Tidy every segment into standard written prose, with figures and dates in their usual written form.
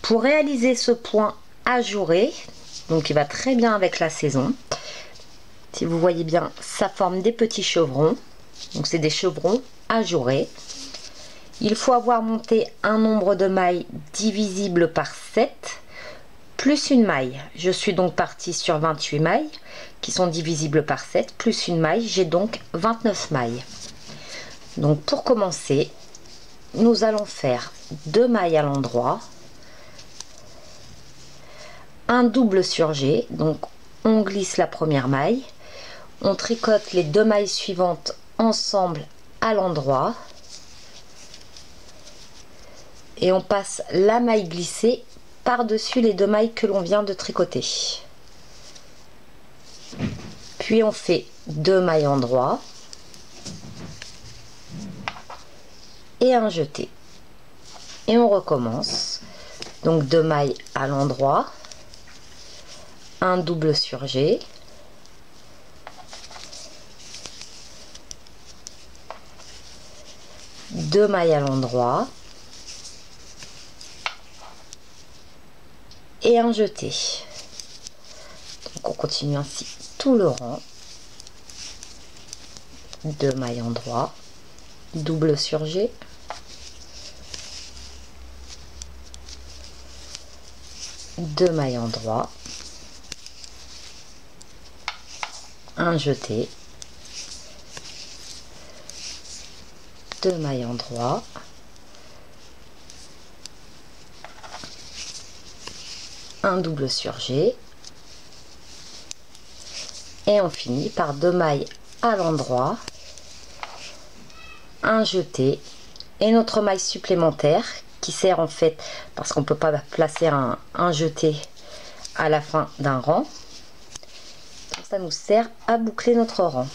Pour réaliser ce point ajouré, donc il va très bien avec la saison, si vous voyez bien, ça forme des petits chevrons, donc c'est des chevrons ajourés. Il faut avoir monté un nombre de mailles divisible par 7 plus une maille. Je suis donc partie sur 28 mailles qui sont divisibles par 7 plus une maille, j'ai donc 29 mailles. Donc pour commencer, nous allons faire 2 mailles à l'endroit, un double surjet, donc on glisse la première maille, on tricote les 2 mailles suivantes ensemble à l'endroit et on passe la maille glissée par-dessus les 2 mailles que l'on vient de tricoter. Puis on fait 2 mailles endroit et un jeté. Et on recommence. Donc 2 mailles à l'endroit, un double surjet, deux mailles à l'endroit et un jeté. Donc on continue ainsi tout le rang. 2 mailles endroit, double surjet, deux mailles endroit, un jeté, 2 mailles endroit, un double surjet et on finit par 2 mailles à l'endroit, un jeté et notre maille supplémentaire qui sert en fait, parce qu'on peut pas placer un jeté à la fin d'un rang, donc ça nous sert à boucler notre rang.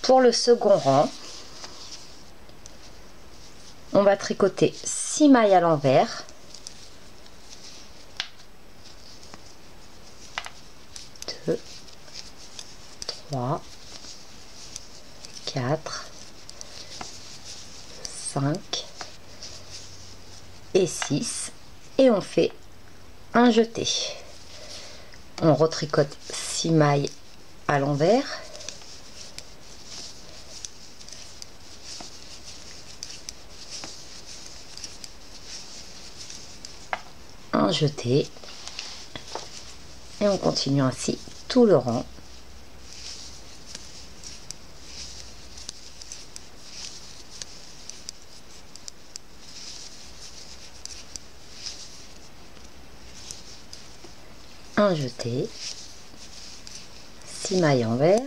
Pour le second rang, on va tricoter 6 mailles à l'envers, 2, 3, 4, 5 et 6 et on fait un jeté. On retricote 6 mailles à l'envers, un jeté et on continue ainsi tout le rang. Un jeté, 6 mailles envers,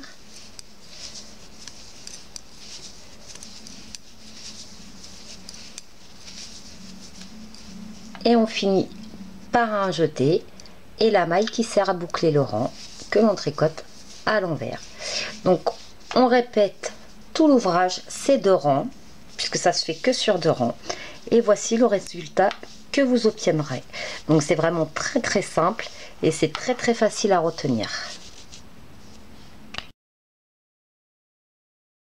et on finit par un jeté et la maille qui sert à boucler le rang que l'on tricote à l'envers. Donc on répète tout l'ouvrage, ces 2 rangs, puisque ça se fait que sur 2 rangs, et voici le résultat que vous obtiendrez. Donc c'est vraiment très simple et c'est très facile à retenir.